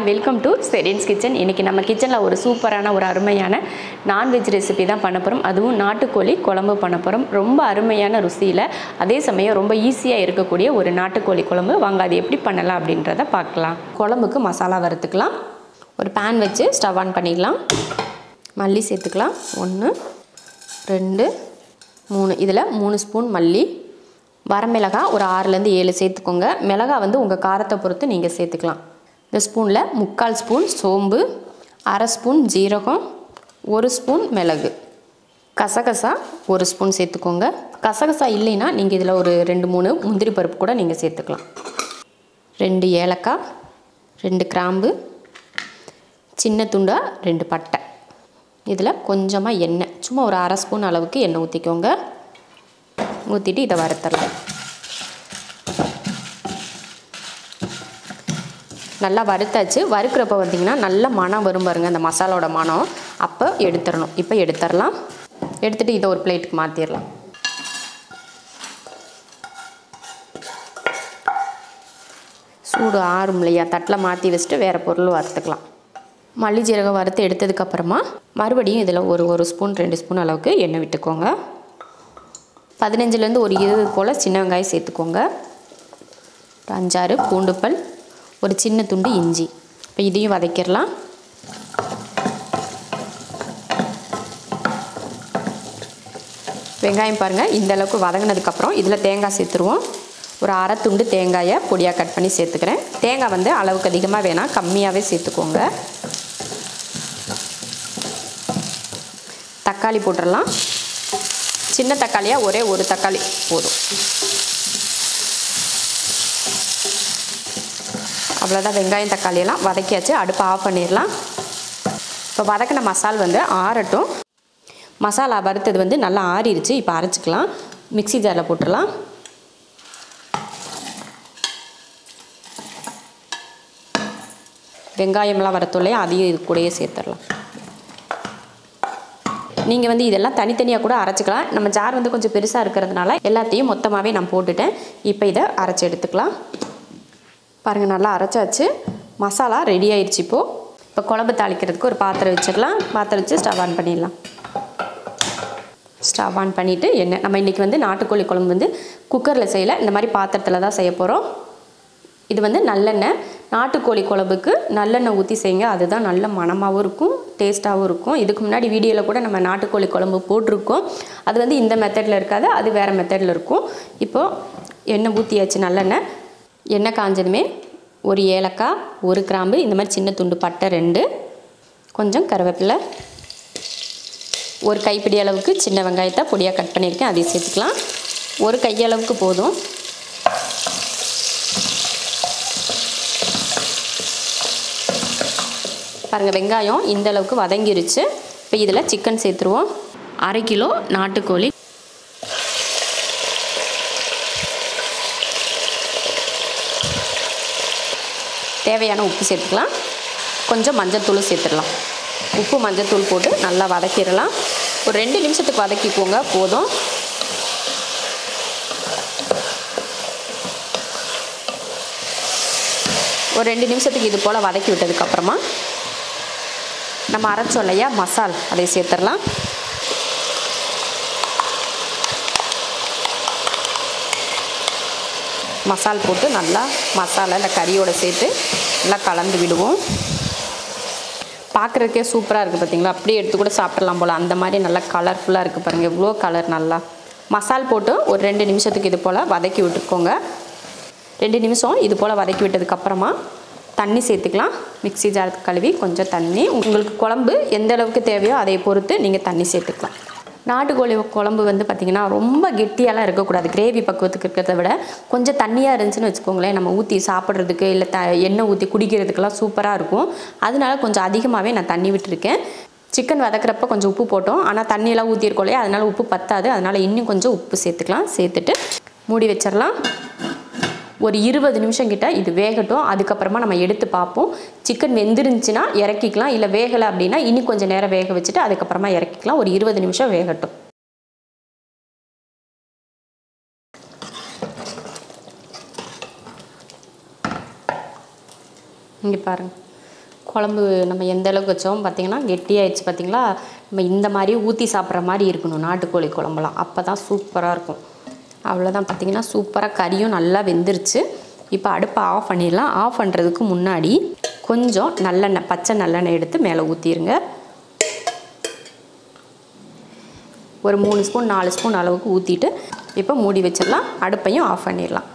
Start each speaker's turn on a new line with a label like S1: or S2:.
S1: Welcome to செரின்ஸ் kitchen. இன்றைக்கி நம்ம கிச்சனில் ஒரு சூப்பரான ஒரு அருமையான நான்வெஜ் ரெசிபி தான் பண்ண போகிறோம். அதுவும் நாட்டுக்கோழி குழம்பு பண்ண போகிறோம். ரொம்ப அருமையான ருசியில் அதே சமயம் ரொம்ப ஈஸியாக இருக்கக்கூடிய ஒரு நாட்டுக்கோழி குழம்பு. வாங்க அது எப்படி பண்ணலாம் அப்படின்றத பார்க்கலாம். குழம்புக்கு மசாலா வறுத்துக்கலாம். ஒரு பேன் வச்சு ஸ்டவ் ஆன் பண்ணிடலாம். மல்லி சேர்த்துக்கலாம். 1 2 3 இதில் 3 ஸ்பூன் மல்லி. வரமிளகாய் ஒரு 6லேருந்து 7 சேர்த்துக்கோங்க. மிளகாய் வந்து உங்கள் காரத்தை பொறுத்து நீங்கள் சேர்த்துக்கலாம். இந்த ஸ்பூனில் 3/4 ஸ்பூன் சோம்பு, 1/2 ஸ்பூன் ஜீரகம், 1 ஸ்பூன் மிளகு, கசகசா 1 ஸ்பூன் சேர்த்துக்கோங்க. கசகசா இல்லைன்னா நீங்கள் இதில் ஒரு 2-3 முந்திரி பருப்பு கூட நீங்கள் சேர்த்துக்கலாம். 2 ஏலக்காய், 2 கிராம்பு, சின்ன துண்டா 2 பட்டை. இதில் கொஞ்சமாக எண்ணெய், சும்மா ஒரு 1/2 ஸ்பூன் அளவுக்கு எண்ணெய் ஊற்றிக்கோங்க. ஊற்றிட்டு இதை வறுத்தரலாம். நல்லா வறுத்தாச்சு. வறுக்கிறப்ப பார்த்திங்கன்னா நல்ல மனம் வரும் பாருங்கள், அந்த மசாலாவோட மனம். அப்போ எடுத்துடணும். இப்போ எடுத்துடலாம். எடுத்துகிட்டு இதை ஒரு பிளேட்டுக்கு மாற்றிடலாம். சூடு ஆறும் இல்லையா, தட்டில் மாற்றி வச்சுட்டு வேறு பொருள் வறுத்துக்கலாம். மல்லி ஜீரகம் வறுத்து எடுத்ததுக்கப்புறமா மறுபடியும் இதில் ஒரு ஸ்பூன் 2 ஸ்பூன் அளவுக்கு எண்ணெய் விட்டுக்கோங்க. 15லேருந்து ஒரு 20 போல் சின்ன வெங்காயம் சேர்த்துக்கோங்க. ஒரு 5-6 பூண்டுப்பல், ஒரு சின்ன துண்டு இஞ்சி. இப்போ இதையும் வதக்கிடலாம். வெங்காயம் பாருங்கள் இந்த அளவுக்கு வதங்கினதுக்கப்புறம் இதில் தேங்காய் சேர்த்துருவோம். ஒரு 1/2 துண்டு தேங்காயை பொடியாக கட் பண்ணி சேர்த்துக்கிறேன். தேங்காய் வந்து அளவுக்கு அதிகமாக வேணாம், கம்மியாகவே சேர்த்துக்கோங்க. தக்காளி போட்டுடலாம். சின்ன தக்காளியாக ஒரே ஒரு தக்காளி போதும். அவ்வளோதான். வெங்காயம் தக்காளியெல்லாம் வதக்கியாச்சு. அடுப்பை ஆஃப் பண்ணிடலாம். இப்போ வதக்கின மசால் வந்து ஆறட்டும். மசாலா வறுத்தது வந்து நல்லா ஆறிடுச்சு. இப்போ அரைச்சிக்கலாம். மிக்ஸி ஜாரில் போட்டுடலாம். வெங்காயம்லாம் வறுத்தோலையே அதையும் இது கூடயே சேர்த்துடலாம். நீங்கள் வந்து இதெல்லாம் தனித்தனியாக கூட அரைச்சிக்கலாம். நம்ம ஜார் வந்து கொஞ்சம் பெருசாக இருக்கிறதுனால எல்லாத்தையும் மொத்தமாகவே நான் போட்டுட்டேன். இப்போ இதை அரைச்சி எடுத்துக்கலாம். பாருங்கள் நல்லா அரைச்சாச்சு. மசாலா ரெடி ஆயிடுச்சு. இப்போ குழம்பு தாளிக்கிறதுக்கு ஒரு பாத்திரம் வச்சிடலாம். பாத்திரம் வச்சு ஸ்டவ் ஆன் பண்ணிடலாம். ஸ்டவ் ஆன் பண்ணிவிட்டு எண்ணெய், நம்ம இன்றைக்கி வந்து நாட்டுக்கோழி குழம்பு வந்து குக்கரில் செய்யலை, இந்த மாதிரி பாத்திரத்தில் தான் செய்ய போகிறோம். இது வந்து நல்லெண்ணெய். நாட்டுக்கோழி குழம்புக்கு நல்லெண்ணெய் ஊற்றி செய்யுங்க. அதுதான் நல்ல மணமாகவும் இருக்கும், டேஸ்ட்டாகவும் இருக்கும். இதுக்கு முன்னாடி வீடியோவில் கூட நம்ம நாட்டுக்கோழி குழம்பு போட்டிருக்கோம். அது வந்து இந்த மெத்தடில் இருக்காது, அது வேறு மெத்தடில் இருக்கும். இப்போது எண்ணெய் ஊற்றியாச்சு. நல்லெண்ணெய். எண்ணெய் காஞ்சதுமே ஒரு ஏலக்காய், ஒரு கிராம்பு, இந்த மாதிரி சின்ன துண்டு பட்டை 2, கொஞ்சம் கருவேப்பிலை, ஒரு கைப்பிடி அளவுக்கு சின்ன வெங்காயத்தை பொடியாக கட் பண்ணியிருக்கேன், அதையும் சேர்த்துக்கலாம். ஒரு கையளவுக்கு போதும். பாருங்கள் வெங்காயம் இந்த அளவுக்கு வதங்கிருச்சு. இப்போ இதில் சிக்கன் சேர்த்துருவோம். 1/2 கிலோ நாட்டுக்கோழி. தேவையான உப்பு சேர்த்துக்கலாம். கொஞ்சம் மஞ்சத்தூள் சேர்த்துடலாம். உப்பு மஞ்சத்தூள் போட்டு நல்லா வதக்கிடலாம். ஒரு 2 நிமிஷத்துக்கு வதக்கிக்கோங்க போதும். ஒரு 2 நிமிஷத்துக்கு இது போல் வதக்கி விட்டதுக்கப்புறமா நம்ம அரைச்சோம் இல்லையா மசால், அதை சேர்த்துடலாம். மசால் போட்டு நல்லா மசாலா இந்த கறியோடு சேர்த்து நல்லா கலந்து விடுவோம். பார்க்குறதுக்கே சூப்பராக இருக்குது பார்த்தீங்களா, அப்படியே எடுத்து கூட சாப்பிட்றலாம் போல், அந்த மாதிரி நல்லா கலர்ஃபுல்லாக இருக்குது பாருங்கள். எவ்வளோ கலர். நல்லா மசால் போட்டு ஒரு 2 நிமிஷத்துக்கு இது போல் வதக்கி விட்டுக்கோங்க. 2 நிமிஷம் இது போல் வதக்கி விட்டதுக்கப்புறமா தண்ணி சேர்த்துக்கலாம். மிக்ஸி ஜார் கழுவி கொஞ்சம் தண்ணி, உங்களுக்கு குழம்பு எந்த அளவுக்கு தேவையோ அதை பொறுத்து நீங்கள் தண்ணி சேர்த்துக்கலாம். நாட்டுக்கோழி குழம்பு வந்து பார்த்திங்கன்னா ரொம்ப கெட்டியாலாம் இருக்கக்கூடாது. கிரேவி பக்குவத்துக்கு இருக்கிறத விட கொஞ்சம் தண்ணியாக இருந்துச்சுன்னு வச்சுக்கோங்களேன், நம்ம ஊற்றி சாப்பிட்றதுக்கு இல்லை எண்ணெய் ஊற்றி குடிக்கிறதுக்கெல்லாம் சூப்பராக இருக்கும். அதனால கொஞ்சம் அதிகமாகவே நான் தண்ணி விட்டுருக்கேன். சிக்கன் வதக்கிறப்ப கொஞ்சம் உப்பு போட்டோம், ஆனால் தண்ணியெல்லாம் ஊற்றிருக்கோம் இல்லையா, அதனால் உப்பு பத்தாது. அதனால் இன்னும் கொஞ்சம் உப்பு சேர்த்துக்கலாம். சேர்த்துட்டு மூடி வச்சிடலாம். ஒரு 20 நிமிஷம் கிட்ட இது வேகட்டும். அதுக்கப்புறமா நம்ம எடுத்து பார்ப்போம். சிக்கன் வெந்துருந்துச்சுன்னா இறக்கிக்கலாம், இல்லை வேகலை அப்படின்னா இன்னும் கொஞ்சம் நேரம் வேக வச்சுட்டு அதுக்கப்புறமா இறக்கிக்கலாம். ஒரு 20 நிமிஷம் வேகட்டும். இங்கே பாருங்கள் குழம்பு நம்ம எந்த அளவுக்கு வச்சோம் பார்த்திங்கன்னா கெட்டியாகிடுச்சு பார்த்திங்களா. நம்ம இந்த மாதிரி ஊற்றி சாப்பிட்ற மாதிரி இருக்கணும் நாட்டுக்கோழி குழம்புலாம், அப்போ தான் சூப்பராக இருக்கும். அவ்வளோதான், பார்த்திங்கன்னா சூப்பராக கறியும் நல்லா வெந்துருச்சு. இப்போ அடுப்பை ஆஃப் பண்ணிடலாம். ஆஃப் பண்ணுறதுக்கு முன்னாடி கொஞ்சம் நல்லெண்ணெய், பச்சை நல்லெண்ணெய் எடுத்து மேலே ஊற்றிடுங்க. ஒரு 3 ஸ்பூன் 4 ஸ்பூன் அளவுக்கு ஊற்றிட்டு இப்போ மூடி வச்சிடலாம். அடுப்பையும் ஆஃப் பண்ணிடலாம்.